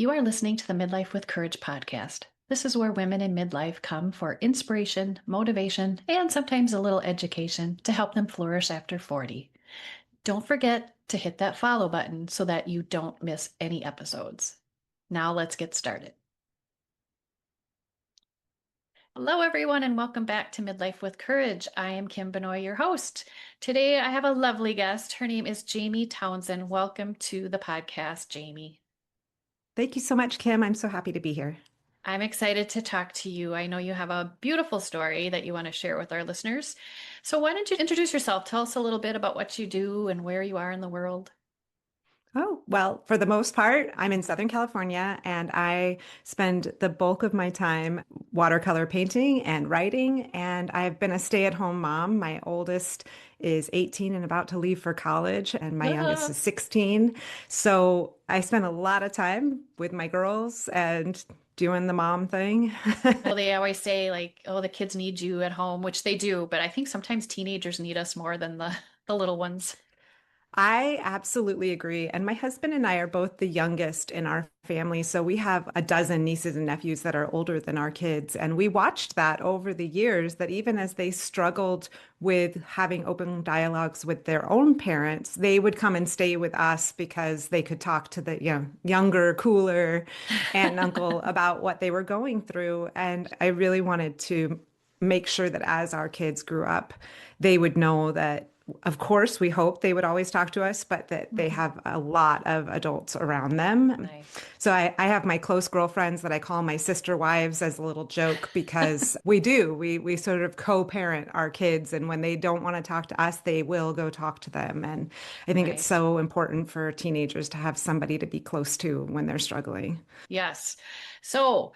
You are listening to the Midlife with Courage podcast. This is where women in midlife come for inspiration, motivation, and sometimes a little education to help them flourish after 40. Don't forget to hit that follow button so that you don't miss any episodes. Now let's get started. Hello, everyone, and welcome back to Midlife with Courage. I am Kim Benoit, your host. Today, I have a lovely guest. Her name is Jaime Townzen. Welcome to the podcast, Jaime. Thank you so much, Kim. I'm so happy to be here. I'm excited to talk to you. I know you have a beautiful story that you want to share with our listeners. So, why don't you introduce yourself? Tell us a little bit about what you do and where you are in the world. Oh, well, for the most part, I'm in Southern California and I spend the bulk of my time watercolor painting and writing. And I've been a stay-at-home mom. My oldest is 18 and about to leave for college, and my youngest Ah, is 16. So I spend a lot of time with my girls and doing the mom thing. well, they always say, like, oh, the kids need you at home, which they do. But I think sometimes teenagers need us more than the little ones. I absolutely agree. And my husband and I are both the youngest in our family. So we have a dozen nieces and nephews that are older than our kids. And we watched that over the years, that even as they struggled with having open dialogues with their own parents, they would come and stay with us because they could talk to the younger, cooler aunt and uncle about what they were going through. And I really wanted to make sure that as our kids grew up, they would know that, of course, we hope they would always talk to us, but that they Mhm. have a lot of adults around them. Nice. So I have my close girlfriends that I call my sister wives as a little joke because we do. We sort of co-parent our kids, and when they don't want to talk to us, they will go talk to them. And I think it's Nice. so important for teenagers to have somebody to be close to when they're struggling. Yes. So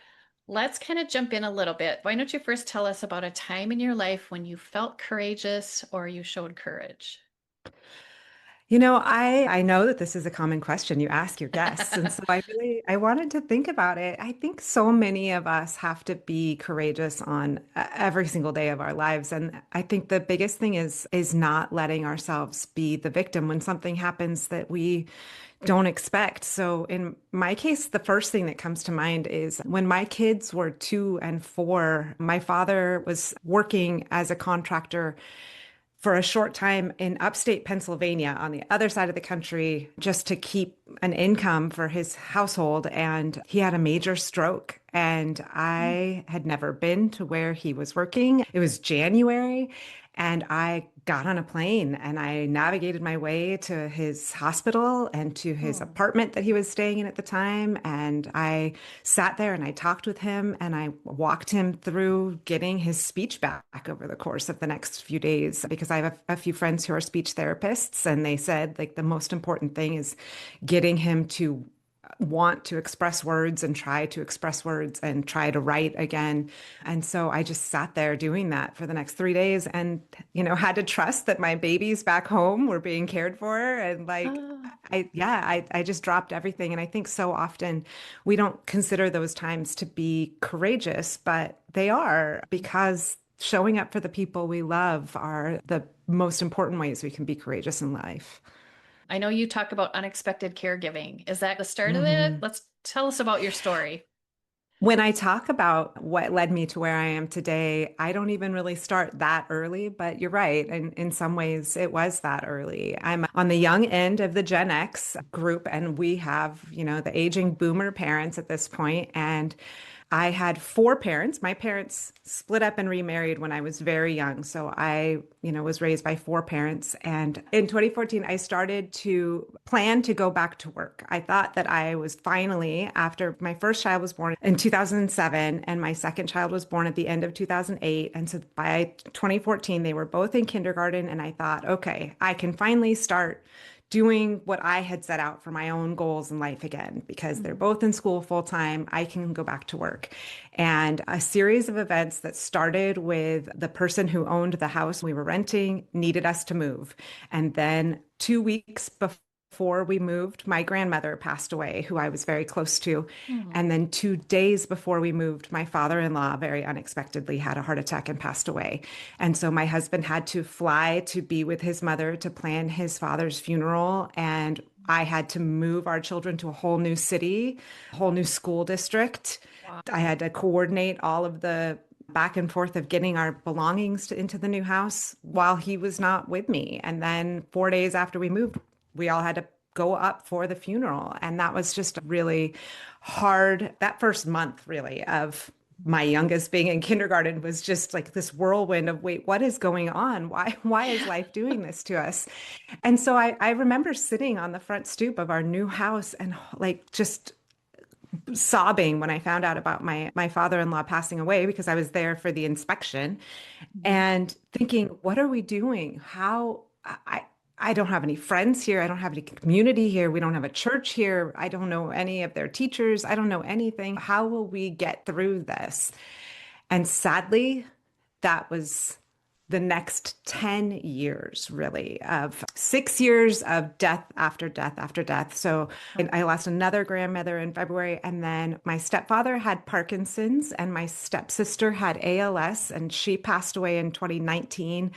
let's kind of jump in a little bit. Why don't you first tell us about a time in your life when you felt courageous or you showed courage? I know that this is a common question you ask your guests, and so I wanted to think about it. I think so many of us have to be courageous on every single day of our lives, and I think the biggest thing is not letting ourselves be the victim when something happens that we don't expect. So in my case, the first thing that comes to mind is when my kids were 2 and 4, my father was working as a contractor for a short time in upstate Pennsylvania on the other side of the country just to keep an income for his household. And he had a major stroke. And I had never been to where he was working. It was January. And I got on a plane and I navigated my way to his hospital and to his Oh, apartment that he was staying in at the time. And I sat there and I talked with him and I walked him through getting his speech back over the course of the next few days because I have a few friends who are speech therapists, and they said like the most important thing is getting him to want to express words and try to express words and try to write again. And so I just sat there doing that for the next 3 days and, had to trust that my babies back home were being cared for. And like, oh, I just dropped everything. And I think so often we don't consider those times to be courageous, but they are, because showing up for the people we love are the most important ways we can be courageous in life. I know you talk about unexpected caregiving. Is that the start of it? Mhm. Let's tell us about your story. When I talk about what led me to where I am today, I don't even really start that early, but you're right. And in some ways, it was that early. I'm on the young end of the Gen X group, and we have, the aging boomer parents at this point. And I had 4 parents. My parents split up and remarried when I was very young. So I, was raised by 4 parents. And in 2014, I started to plan to go back to work. I thought that I was finally, after my first child was born in 2007 and my second child was born at the end of 2008. And so by 2014, they were both in kindergarten. And I thought, okay, I can finally start doing what I had set out for my own goals in life again, because they're Mhm. both in school full time. I can go back to work. And a series of events that started with the person who owned the house we were renting needed us to move. And then 2 weeks before we moved, my grandmother passed away, who I was very close to. Hmm. And then 2 days before we moved, my father-in-law very unexpectedly had a heart attack and passed away. And so my husband had to fly to be with his mother to plan his father's funeral. And I had to move our children to a whole new city, a whole new school district. Wow. I had to coordinate all of the back and forth of getting our belongings into the new house while he was not with me. And then 4 days after we moved, we all had to go up for the funeral. And that was just really hard. That first month, really, of my youngest being in kindergarten was just like this whirlwind of, wait, what is going on? Why is life doing this to us? And so I remember sitting on the front stoop of our new house and like just sobbing when I found out about my father-in-law passing away because I was there for the inspection Mhm. and thinking, what are we doing? How I don't have any friends here. I don't have any community here. We don't have a church here. I don't know any of their teachers. I don't know anything. How will we get through this? And sadly, that was the next 10 years, really, of 6 years of death after death after death. So I lost another grandmother in February. And then my stepfather had Parkinson's, and my stepsister had ALS, and she passed away in 2019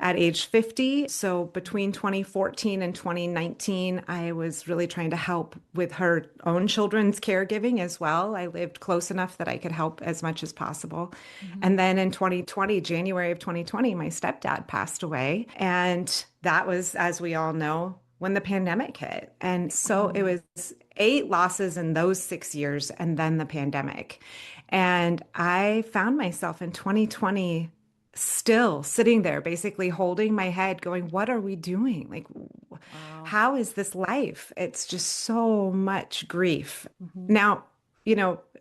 at age 50. So between 2014 and 2019, I was really trying to help with her own children's caregiving as well. I lived close enough that I could help as much as possible. Mhm. And then in 2020, January of 2020, my stepdad passed away. And that was, as we all know, when the pandemic hit. And so it Mhm. was 8 losses in those 6 years and then the pandemic. And I found myself in 2020 still sitting there, basically holding my head, going, what are we doing? Like, Wow. how is this life? It's just so much grief. Mhm. Now,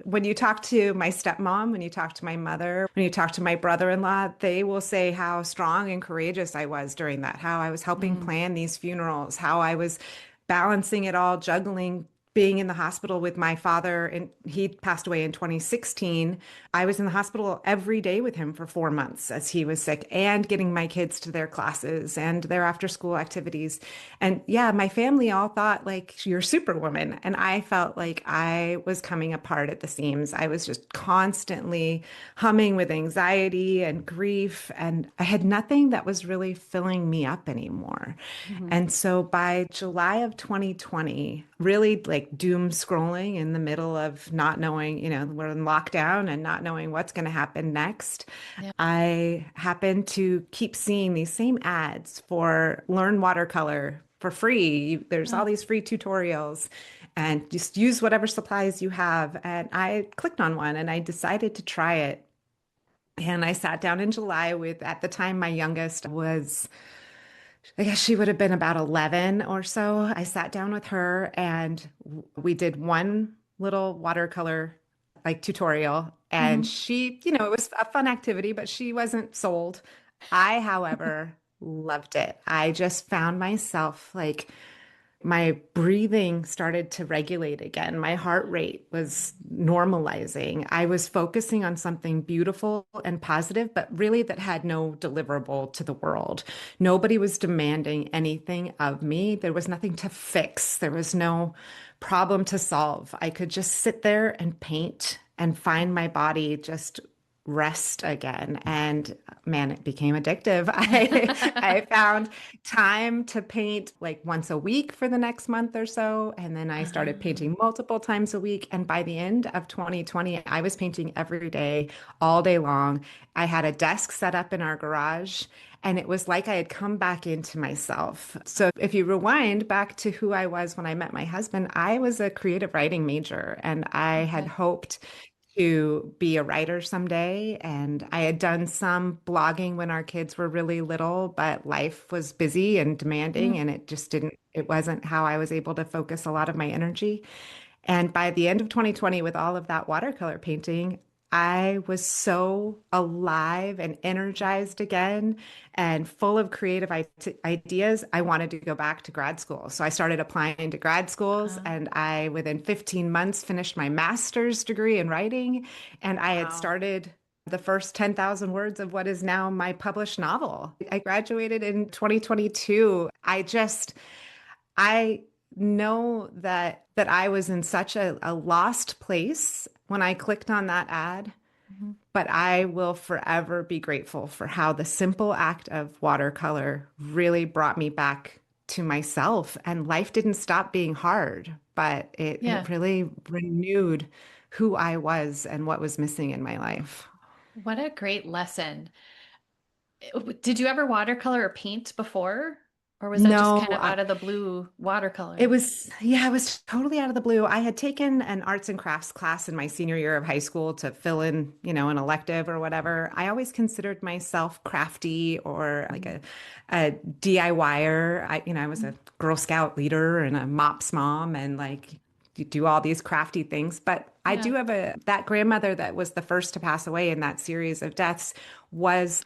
when you talk to my stepmom, when you talk to my mother, when you talk to my brother-in-law, they will say how strong and courageous I was during that, how I was helping Mm. plan these funerals, how I was balancing it all, juggling being in the hospital with my father, and he passed away in 2016. I was in the hospital every day with him for 4 months as he was sick, and getting my kids to their classes and their after school activities. And yeah, my family all thought like you're superwoman. And I felt like I was coming apart at the seams. I was just constantly humming with anxiety and grief. And I had nothing that was really filling me up anymore. Mhm. And so by July of 2020, really like doom scrolling in the middle of not knowing, we're in lockdown and not knowing what's going to happen next, Yeah. I happened to keep seeing these same ads for learn watercolor for free. There's all Oh. these free tutorials and just use whatever supplies you have. And I clicked on one and I decided to try it. And I sat down in July with, at the time, my youngest was, I guess she would have been about 11 or so. I sat down with her and we did one little watercolor like tutorial. And Mhm. she, it was a fun activity, but she wasn't sold. I, however, loved it. I just found myself like my breathing started to regulate again. My heart rate was normalizing. I was focusing on something beautiful and positive, but really that had no deliverable to the world. Nobody was demanding anything of me. There was nothing to fix, there was no problem to solve. I could just sit there and paint and find my body just rest again. And man, it became addictive. I found time to paint like once a week for the next month or so. And then I started Uh-huh. painting multiple times a week. And by the end of 2020, I was painting every day, all day long. I had a desk set up in our garage. And it was like I had come back into myself. So if you rewind back to who I was when I met my husband, I was a creative writing major and I had Okay. hoped to be a writer someday. And I had done some blogging when our kids were really little, but life was busy and demanding, Mm. and it wasn't how I was able to focus a lot of my energy. And by the end of 2020, with all of that watercolor painting, I was so alive and energized again and full of creative ideas. I wanted to go back to grad school. So I started applying to grad schools, Uh, and I, within 15 months, finished my master's degree in writing. And I had wow. started the first 10,000 words of what is now my published novel. I graduated in 2022. I know that I was in such a lost place when I clicked on that ad, Mhm. but I will forever be grateful for how the simple act of watercolor really brought me back to myself, and life didn't stop being hard, but it Yeah. really renewed who I was and what was missing in my life. What a great lesson. Did you ever watercolor or paint before? Or was that just kind No, of out of the blue it watercolor? was, yeah, it was totally out of the blue. I had taken an arts and crafts class in my senior year of high school to fill in, an elective or whatever. I always considered myself crafty or like Mhm. a DIYer. I was a Mhm. Girl Scout leader and a MOPS mom and like you do all these crafty things. But I Yeah. do have that grandmother that was the first to pass away in that series of deaths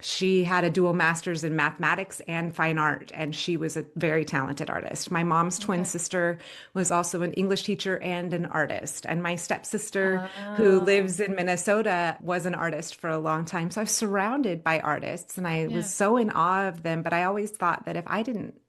she had a dual master's in mathematics and fine art, and she was a very talented artist. My mom's twin Okay. sister was also an English teacher and an artist. And my stepsister, who Oh, lives in Minnesota, was an artist for a long time. So I was surrounded by artists and I was yeah. so in awe of them. But I always thought that if I didn't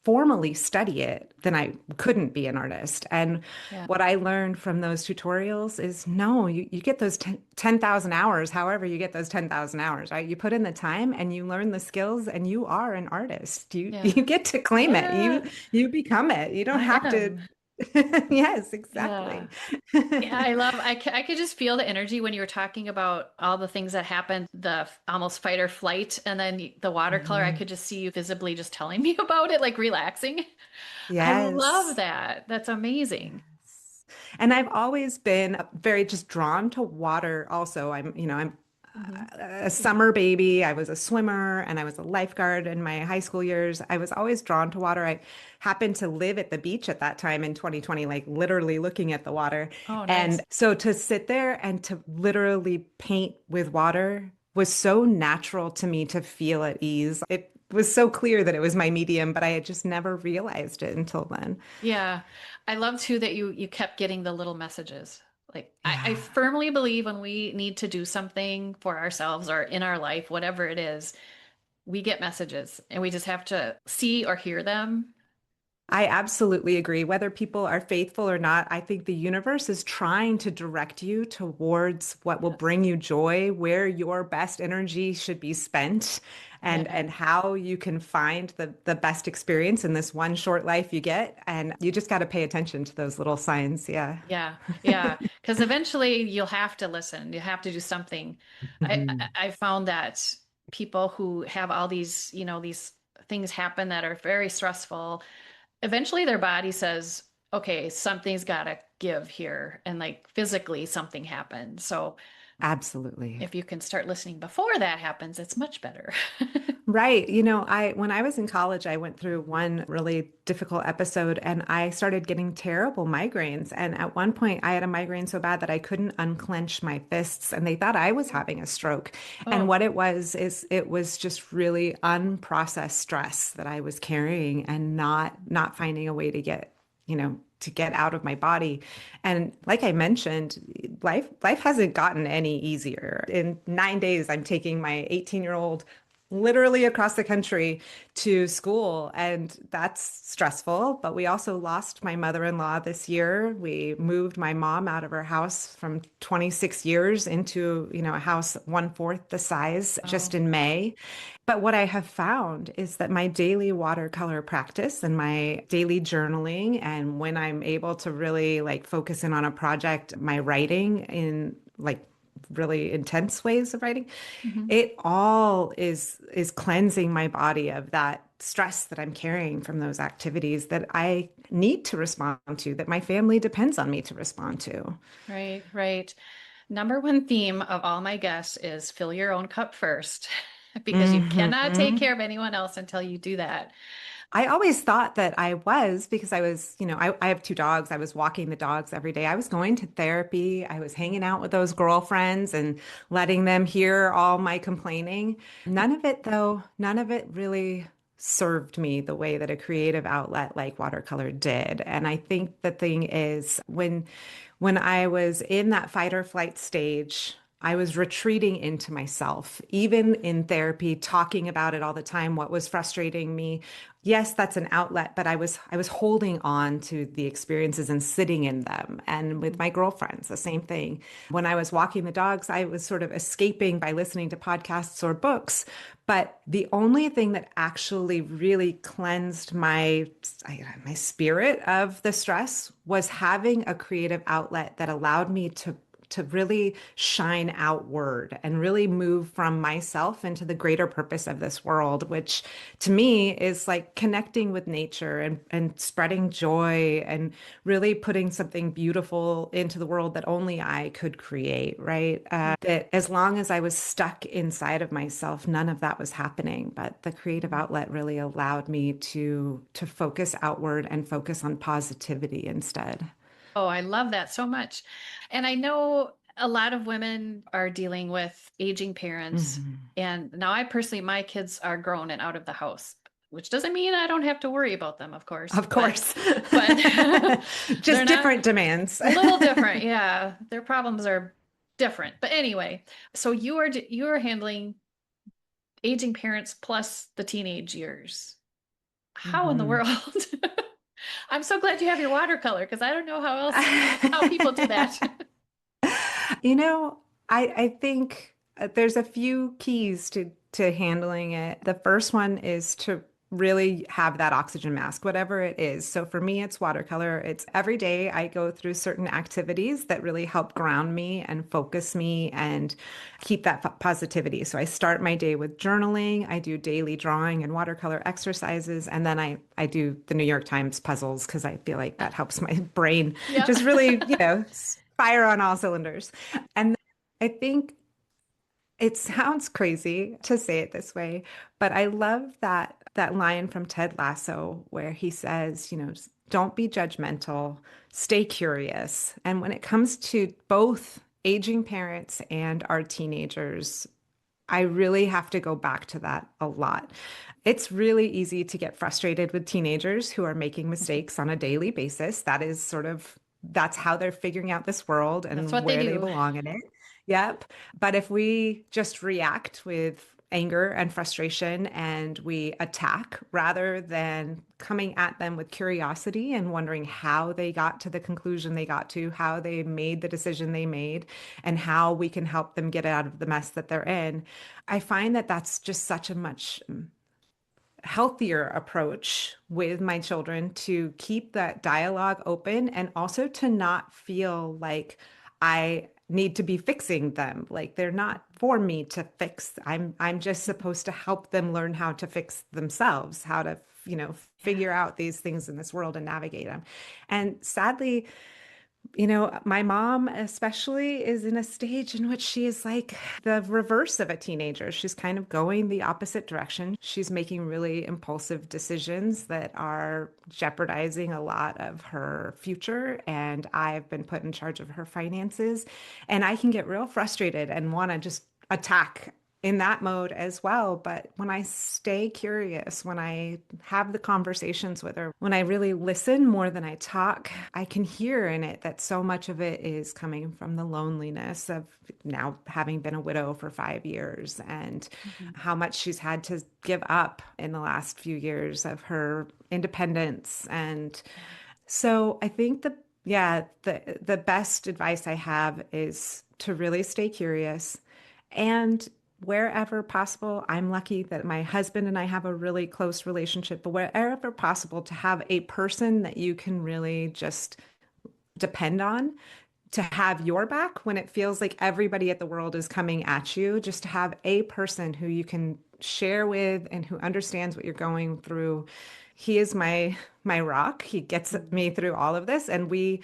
formally study it, then I couldn't be an artist. And Yeah. what I learned from those tutorials is no, you get those 10,000 hours, however you get those 10,000 hours, right? You put in the time and you learn the skills and you are an artist. You Yeah. you get to claim it. Yeah. You become it. You don't I have to. am. Yes, Yeah. exactly. Yeah, I could just feel the energy when you were talking about all the things that happened, the almost fight or flight, and then the watercolor. I Mhm. could just see you visibly just telling me about it, like relaxing. I love Yes. that. That's amazing. Yes. And I've always been very just drawn to water also. I'm Hmm. a summer baby. I was a swimmer and I was a lifeguard in my high school years. I was always drawn to water. I happened to live at the beach at that time in 2020, like literally looking at the water. Oh, And nice. so to sit there and to literally paint with water was so natural to me to feel at ease. It was so clear that it was my medium, but I had just never realized it until then. Yeah. I love too that you kept getting the little messages. Like I Yeah. firmly believe when we need to do something for ourselves or in our life, whatever it is, we get messages and we just have to see or hear them. I absolutely agree. Whether people are faithful or not, I think the universe is trying to direct you towards what will Yes. bring you joy, where your best energy should be spent, Yeah. and how you can find the best experience in this one short life you get. And you just got to pay attention to those little signs. Yeah. Yeah, yeah. Because eventually you'll have to listen. You have to do something. I found that people who have all these, these things happen that are very stressful, eventually their body says, okay, something's got to give here. And like physically something happens. So Absolutely. if you can start listening before that happens, it's much better. Right. I when I was in college, I went through one really difficult episode and I started getting terrible migraines. And at one point, I had a migraine so bad that I couldn't unclench my fists and they thought I was having a stroke. And Oh, what it was is it was just really unprocessed stress that I was carrying and not finding a way to to get out of my body. And like I mentioned, life hasn't gotten any easier. In 9 days, I'm taking my 18-year-old literally across the country to school. And that's stressful. But we also lost my mother-in-law this year. We moved my mom out of her house from 26 years into, a house one-fourth the size just oh, in May. But what I have found is that my daily watercolor practice and my daily journaling, and when I'm able to really like focus in on a project, my writing in like really intense ways of writing, mhm. it all is cleansing my body of that stress that I'm carrying from those activities that I need to respond to, that my family depends on me to respond to. Right, right. Number one theme of all my guests is fill your own cup first, because you cannot take care Hmm. of anyone else until you do that. I always thought that I was because I was, I have two dogs. I was walking the dogs every day. I was going to therapy. I was hanging out with those girlfriends and letting them hear all my complaining. None of it, though, none of it really served me the way that a creative outlet like watercolor did. And I think the thing is when I was in that fight or flight stage, I was retreating into myself, even in therapy, talking about it all the time, what was frustrating me. yes, that's an outlet, but I was holding on to the experiences and sitting in them. And with my girlfriends, the same thing. When I was walking the dogs, I was sort of escaping by listening to podcasts or books. But the only thing that actually really cleansed my spirit of the stress was having a creative outlet that allowed me to really shine outward and really move from myself into the greater purpose of this world, which to me is like connecting with nature and spreading joy and really putting something beautiful into the world that only I could create, right? That as long as I was stuck inside of myself, none of that was happening. But the creative outlet really allowed me to focus outward and focus on positivity instead. Oh, I love that so much. And I know a lot of women are dealing with aging parents. Mhm. And now I personally, my kids are grown and out of the house, which doesn't mean I don't have to worry about them, of course, Of course. but they're Just not different demands. a little different. Yeah. Their problems are different. But anyway, so you are handling aging parents plus the teenage years. How in the Mhm. world? I'm so glad you have your watercolor because I don't know how people do that. You know, I think there's a few keys to handling it. The first one is to really have that oxygen mask, whatever it is. So for me, it's watercolor. It's every day I go through certain activities that really help ground me and focus me and keep that positivity. So I start my day with journaling. I do daily drawing and watercolor exercises, and then I do the New York Times puzzles because I feel like that helps my brain Yeah. just really, fire on all cylinders. And I think it sounds crazy to say it this way, but I love that line from Ted Lasso where he says, don't be judgmental, stay curious. And when it comes to both aging parents and our teenagers, I really have to go back to that a lot. It's really easy to get frustrated with teenagers who are making mistakes on a daily basis. That's how they're figuring out this world That's and what they where they do. belong in it. Yep. But if we just react with anger and frustration and we attack rather than coming at them with curiosity and wondering how they got to the conclusion they got to, how they made the decision they made, and how we can help them get out of the mess that they're in, I find that that's just such a much healthier approach with my children to keep that dialogue open and also to not feel like I need to be fixing them. Like they're not for me to fix. I'm just supposed to help them learn how to fix themselves, how to, Yeah. figure out these things in this world and navigate them. And sadly, my mom especially is in a stage in which she is like the reverse of a teenager. She's kind of going the opposite direction. She's making really impulsive decisions that are jeopardizing a lot of her future. And I've been put in charge of her finances. And I can get real frustrated and want to just attack in that mode as well. But when I stay curious, when I have the conversations with her, when I really listen more than I talk, I can hear in it that so much of it is coming from the loneliness of now having been a widow for 5 years and Mhm. how much she's had to give up in the last few years of her independence. And Yeah. so I think the best advice I have is to really stay curious and wherever possible, I'm lucky that my husband and I have a really close relationship, but wherever possible, to have a person that you can really just depend on to have your back when it feels like everybody at the world is coming at you, just to have a person who you can share with and who understands what you're going through. He is my rock. He gets me Mhm. through all of this. And we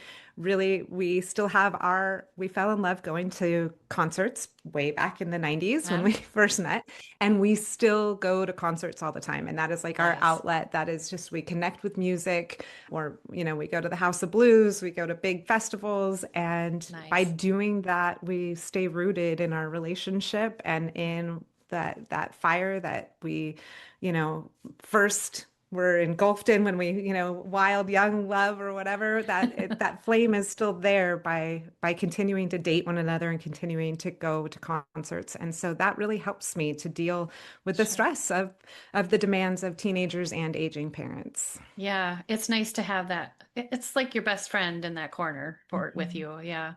still have we fell in love going to concerts way back in the 90s when Yeah. we first met. And we still go to concerts all the time. And that is like our Yes. outlet. That is just, we connect with music, or, we go to the House of Blues, we go to big festivals. And by Nice. doing that, we stay rooted in our relationship and in that fire that we, you know, first were engulfed in when we, wild young love or whatever, that flame is still there by continuing to date one another and continuing to go to concerts. And so that really helps me to deal with the Sure. stress of the demands of teenagers and aging parents. Yeah, it's nice to have that. It's like your best friend in that corner for with Mhm. you. Yeah.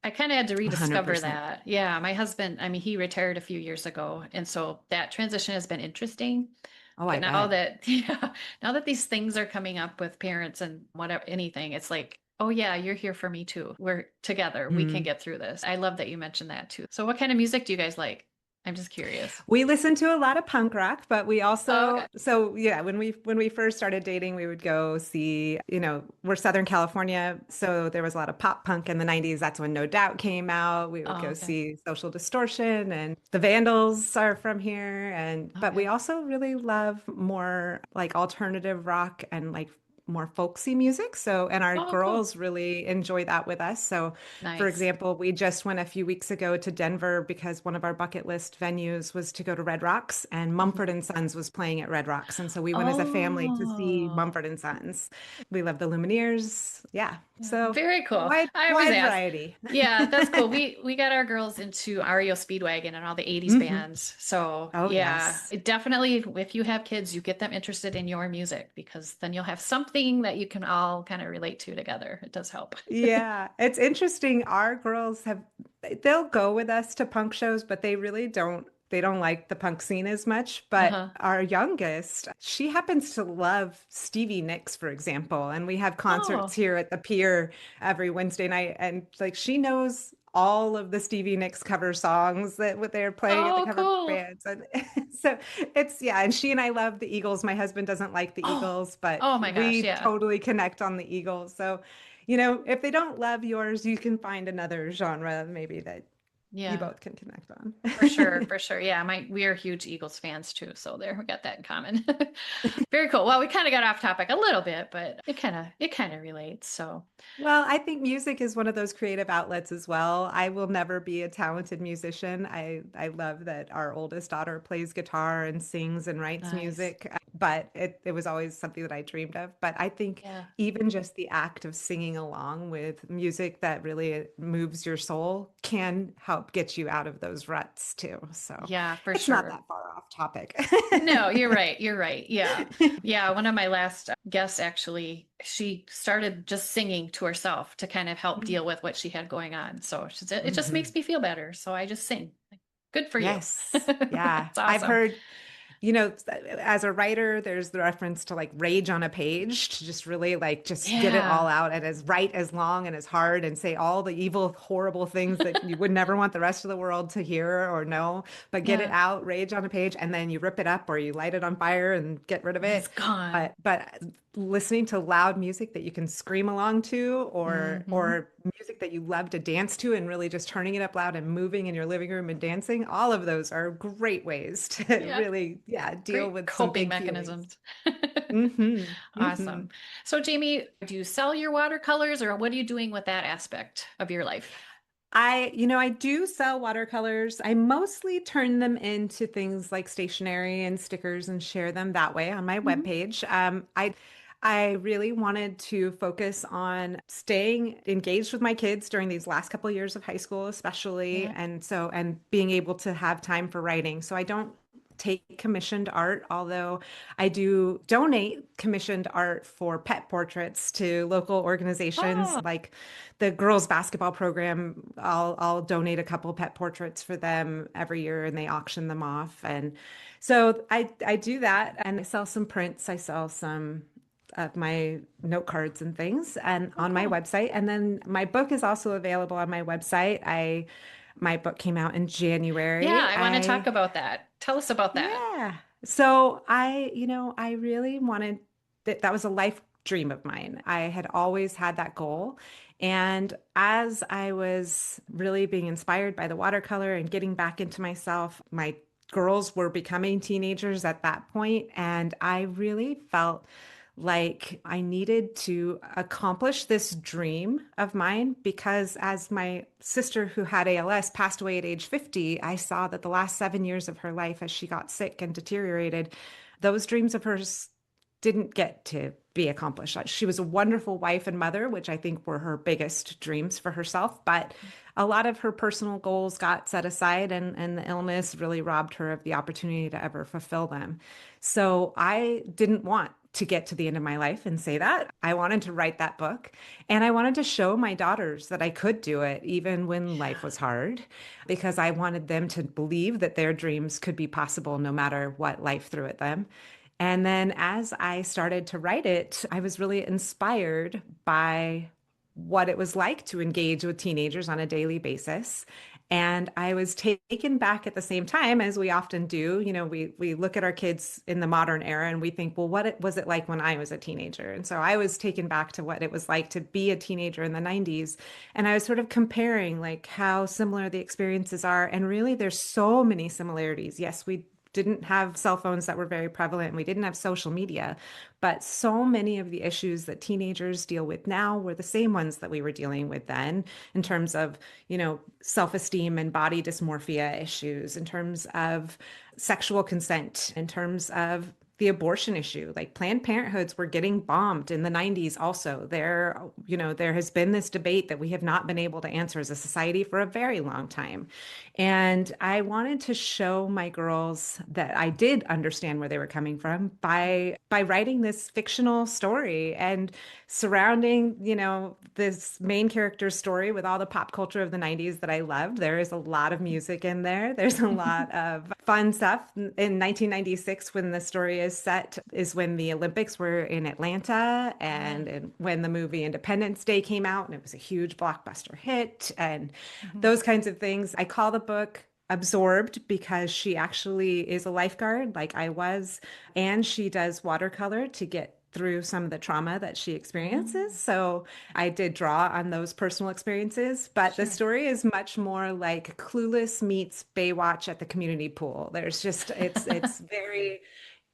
I kind of had to rediscover 100%. that. Yeah, my husband, I mean, he retired a few years ago, and so that transition has been interesting. Oh, I But now bet. that, yeah, now that these things are coming up with parents and whatever, anything, it's like, oh yeah, you're here for me too. We're together. We can Mm. get through this. I love that you mentioned that too. So what kind of music do you guys like? I'm just curious. We listened to a lot of punk rock, but we Oh, also, okay. so yeah, when we first started dating, we would go see, we're Southern California, so there was a lot of pop punk in the 90s. That's when No Doubt came out. We would Oh, go okay. see Social Distortion, and the Vandals are from here, and but we Okay. also really love more like alternative rock and like more folksy music. So, and our Oh, cool. girls really enjoy that with us. So, for Nice. example, we just went a few weeks ago to Denver because one of our bucket list venues was to go to Red Rocks, and Mhm. Mumford and Sons was playing at Red Rocks. And so we went as a family to see Oh, Mumford and Sons. We love the Lumineers. Yeah. yeah. So Very cool. wide, I always wide ask. variety. Yeah, that's cool. We got our girls into REO Speedwagon and all the 80s Hmm. bands. So, Oh, yeah, yes. it definitely, if you have kids, you get them interested in your music because then you'll have something that you can all kind of relate to together. It does help. Yeah, it's interesting. Our girls they'll go with us to punk shows, but they don't like the punk scene as much. But Uh-huh. our youngest, she happens to love Stevie Nicks, for example. And we have concerts Oh, here at the Pier every Wednesday night. And like she knows all of the Stevie Nicks cover songs that what they're playing at the oh, cover cool. bands. And so yeah, and she and I love the Eagles. My husband doesn't like the Oh, Eagles, but oh my gosh. we Yeah. totally connect on the Eagles. So if they don't love yours, you can find another genre maybe that you Yeah. both can connect on. For sure, for sure. Yeah, we are huge Eagles fans too, so there we got that in common. Very cool. Well, we kind of got off topic a little bit, but it kind of relates. So, Well, I think music is one of those creative outlets as well. I will never be a talented musician. I love that our oldest daughter plays guitar and sings and writes nice. music, but it was always something that I dreamed of. But I think Yeah. even just the act of singing along with music that really moves your soul can help get you out of those ruts too. So Yeah, for it's not sure. that far off topic. No, you're right. You're right. Yeah. Yeah, one of my last guests actually, she started just singing to herself to kind of help deal with what she had going on. So she said, it just Mhm. makes me feel better. So I just sing. Like, good for you. Yes. Yeah. It's I've awesome. heard, as a writer, there's the reference to like rage on a page to just really like just get it all Yeah. out and as write as long and as hard and say all the evil, horrible things that you would never want the rest of the world to hear or know, but get it Yeah. out, rage on a page, and then you rip it up or you light it on fire and get rid of And it's it. gone. But listening to loud music that you can scream along to Hmm. or music that you love to dance to and really just turning it up loud and moving in your living room and dancing, all of those are great ways to Yeah. really, yeah, deal Great with some coping big feelings. mechanisms. Hmm. Hmm. Awesome. So, Jamie, do you sell your watercolors or what are you doing with that aspect of your life? I do sell watercolors. I mostly turn them into things like stationery and stickers and share them that way on my Mhm. webpage. I really wanted to focus on staying engaged with my kids during these last couple of years of high school, especially, Yeah. and being able to have time for writing. So I don't take commissioned art, although I do donate commissioned art for pet portraits to local organizations Oh, like the girls basketball program. I'll donate a couple pet portraits for them every year and they auction them off. And so I do that and I sell some prints. I sell some of my note cards and things and oh, on my cool. website. And then my book is also available on my website. My book came out in Yeah, January. I want to talk about that. Tell us about that. Yeah. So I really wanted that was a life dream of mine. I had always had that goal. And as I was really being inspired by the watercolor and getting back into myself, my girls were becoming teenagers at that point, and I really felt like I needed to accomplish this dream of mine because as my sister who had ALS passed away at age 50, I saw that the last 7 years of her life as she got sick and deteriorated, those dreams of hers didn't get to be accomplished. She was a wonderful wife and mother, which I think were her biggest dreams for herself, but a lot of her personal goals got set aside, and the illness really robbed her of the opportunity to ever fulfill them. So I didn't want to get to the end of my life and say that. I wanted to write that book, and I wanted to show my daughters that I could do it even when life Yeah. was hard, because I wanted them to believe that their dreams could be possible no matter what life threw at them. And then as I started to write it, I was really inspired by what it was like to engage with teenagers on a daily basis. And I was taken back at the same time, as we often do. You know, we look at our kids in the modern era and we think, well, was it like when I was a teenager? And so I was taken back to what it was like to be a teenager in the 90s. And I was sort of comparing like how similar the experiences are. And really, there's so many similarities. Yes, we didn't have cell phones that were very prevalent, and we didn't have social media, but so many of the issues that teenagers deal with now were the same ones that we were dealing with then, in terms of, self-esteem and body dysmorphia issues, in terms of sexual consent, in terms of the abortion issue. Like Planned Parenthoods were getting bombed in the 90s also. There has been this debate that we have not been able to answer as a society for a very long time. And I wanted to show my girls that I did understand where they were coming from by writing this fictional story and surrounding, this main character's story with all the pop culture of the 90s that I loved. There is a lot of music in there. There's a lot of fun stuff. In 1996, when the story is set, is when the Olympics were in Atlanta, Yeah. and when the movie Independence Day came out, and it was a huge blockbuster hit, and Mhm. those kinds of things. I call the book Absorbed because she actually is a lifeguard like I was, and she does watercolor to get through some of the trauma that she experiences. Mm, So I did draw on those personal experiences, but the sure. story is much more like Clueless meets Baywatch at the community pool. There's just it's very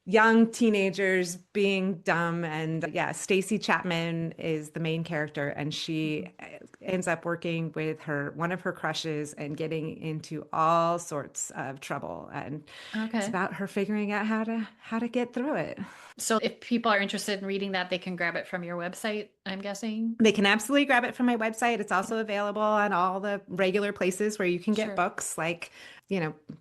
young teenagers being dumb. And yeah, Stacy Chapman is the main character, and she Mhm. ends up working with one of her crushes and getting into all sorts of trouble, and it's Okay. about her figuring out how to get through it. So if people are interested in reading that, they can grab it from your website, I'm guessing. They can absolutely grab it from my website. It's also available on all the regular places where you can get Sure. books, like,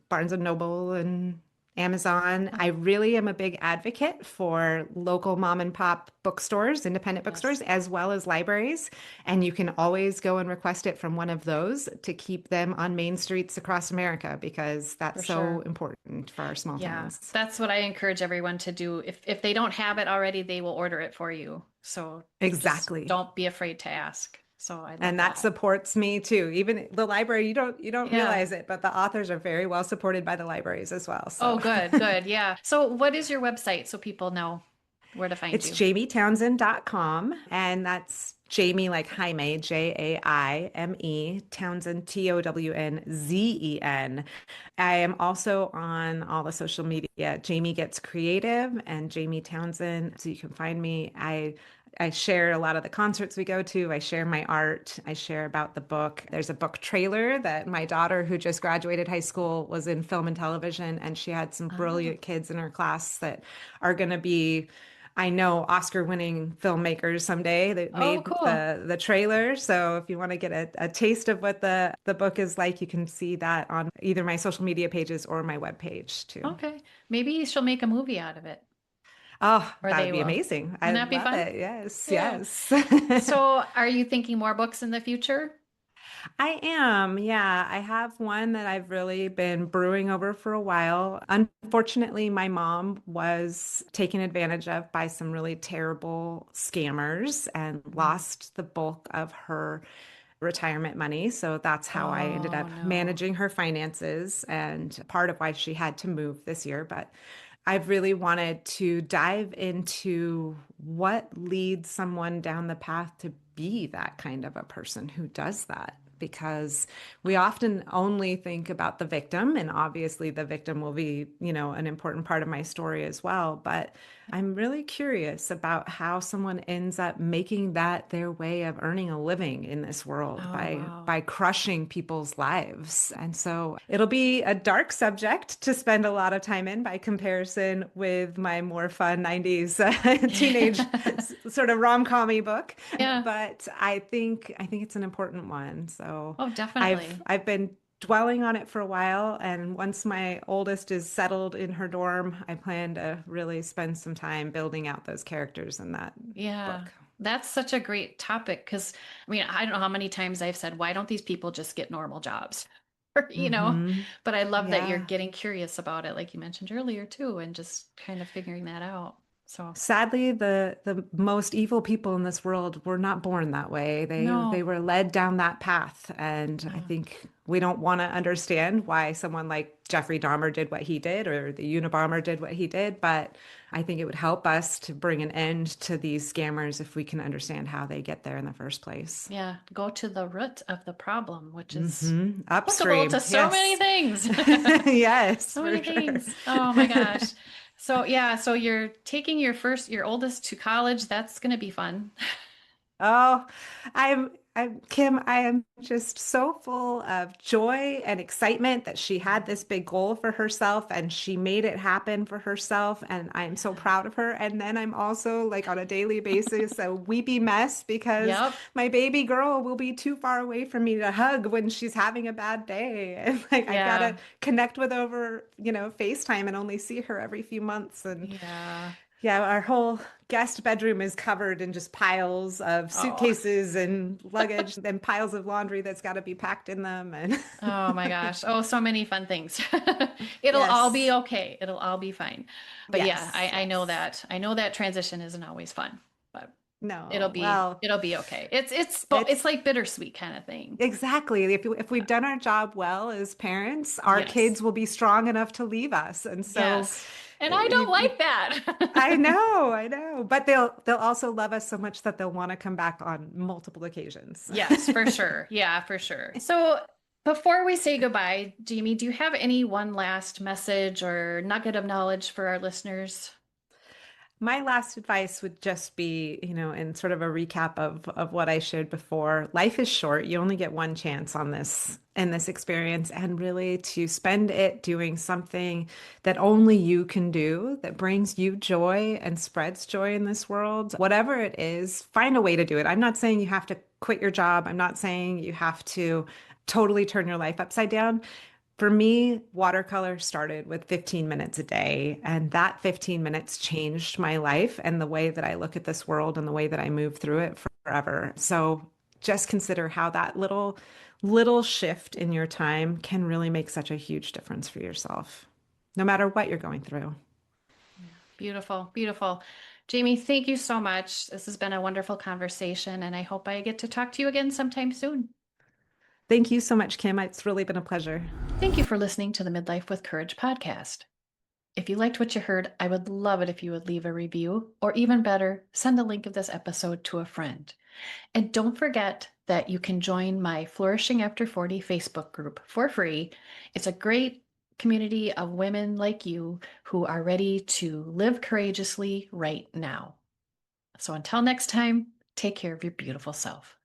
Barnes and Noble and Amazon. I really am a big advocate for local mom and pop bookstores, independent bookstores, Yes, as well as libraries. And you can always go and request it from one of those to keep them on main streets across America, because for that's so sure. important for our small Yeah, towns. that's what I encourage everyone to do. If they don't have it already, they will order it for you. So just Exactly. don't be afraid to ask. So I love And that that. supports me too. Even the library, you don't Yeah. realize it, but the authors are very well supported by the libraries as well. Oh, So good, good. Yeah. So what is your website so people know where to find it's you? jamietownsend.com, and that's Jamie like Jaime, Jaime, Townsend, Townzen. I am also on all the social media. Jamie Gets Creative and Jamie Townsend. So you can find me. I share a lot of the concerts we go to. I share my art. I share about the book. There's a book trailer that my daughter, who just graduated high school, was in film and television, and she had some Ah, brilliant kids in her class that are going to be, I know, Oscar-winning filmmakers someday that oh, made cool. the trailer. So if you want to get a taste of what the book is like, you can see that on either my social media pages or my webpage too. Okay. Maybe she'll make a movie out of it, Oh, or that they would be will. amazing. I Wouldn't that be love fun? it. Yes, Yeah. yes. So are you thinking more books in the future? I am. Yeah, I have one that I've really been brewing over for a while. Unfortunately, my mom was taken advantage of by some really terrible scammers and Mhm. lost the bulk of her retirement money. So that's how I ended Oh, up no. managing her finances, and part of why she had to move this year. But I've really wanted to dive into what leads someone down the path to be that kind of a person who does that. because we often only think about the victim, and obviously the victim will be, an important part of my story as well. But I'm really curious about how someone ends up making that their way of earning a living in this world Oh, by wow. crushing people's lives. And so it'll be a dark subject to spend a lot of time in by comparison with my more fun 90s teenage sort of rom-com-y book. Yeah. But I think it's an important one. So Oh, definitely. I've been dwelling on it for a while, and once my oldest is settled in her dorm, I plan to really spend some time building out those characters in that Yeah. book. That's such a great topic because I don't know how many times I've said, why don't these people just get normal jobs? Or, Hmm. but I love that you're Yeah. getting curious about it, like you mentioned earlier too, and just kind of figuring that out. So, Sadly, the most evil people in this world were not born that way. They no. were led down that path, and I Yeah. think we don't want to understand why someone like Jeffrey Dahmer did what he did or the Unabomber did what he did, but I think it would help us to bring an end to these scammers if we can understand how they get there in the first place. Yeah. Go to the root of the problem, which is Hmm. applicable to Upstream, so many yes. things. Yes, So for many sure. things. Oh my gosh. So yeah, so you're taking your oldest to college. That's going to be fun. Oh, I'm Kim, I am just so full of joy and excitement that she had this big goal for herself and she made it happen for herself. And I'm so Yeah. proud of her. And then I'm also like on a daily basis a weepy mess because Yep. my baby girl will be too far away from me to hug when she's having a bad day. And like I've got to Yeah. connect with over, FaceTime and only see her every few months. And Yeah. yeah, our whole guest bedroom is covered in just piles of Oh. suitcases and luggage and piles of laundry that's got to be packed in them. And Oh my gosh. Oh, so many fun things. It'll all be yes, okay. It'll all be fine. But yeah, yes, I know yes. that. I know that transition isn't always fun, but it'll No, be well, it'll be okay. It's it's like bittersweet kind of thing. exactly. If we've done our job well as parents, our Yes. kids will be strong enough to leave us. And so Yes. And I don't you like that. I know, but they'll also love us so much that they'll want to come back on multiple occasions. Yes, for sure. Yeah, for sure. So before we say goodbye, Jamie, do you have any one last message or nugget of knowledge for our listeners? My last advice would just be, in sort of a recap of what I shared before. Life is short. You only get one chance on this in this experience, and really to spend it doing something that only you can do that brings you joy and spreads joy in this world. Whatever it is, find a way to do it. I'm not saying you have to quit your job. I'm not saying you have to totally turn your life upside down. For me, watercolor started with 15 minutes a day, and that 15 minutes changed my life and the way that I look at this world and the way that I move through it forever. So just consider how that little shift in your time can really make such a huge difference for yourself, no matter what you're going through. Yeah. Beautiful, beautiful. Jamie, thank you so much. This has been a wonderful conversation, and I hope I get to talk to you again sometime soon. Thank you so much, Kim. It's really been a pleasure. Thank you for listening to the Midlife with Courage podcast. If you liked what you heard, I would love it if you would leave a review, or even better, send a link of this episode to a friend. And don't forget that you can join my Flourishing After 40 Facebook group for free. It's a great community of women like you who are ready to live courageously right now. So until next time, take care of your beautiful self.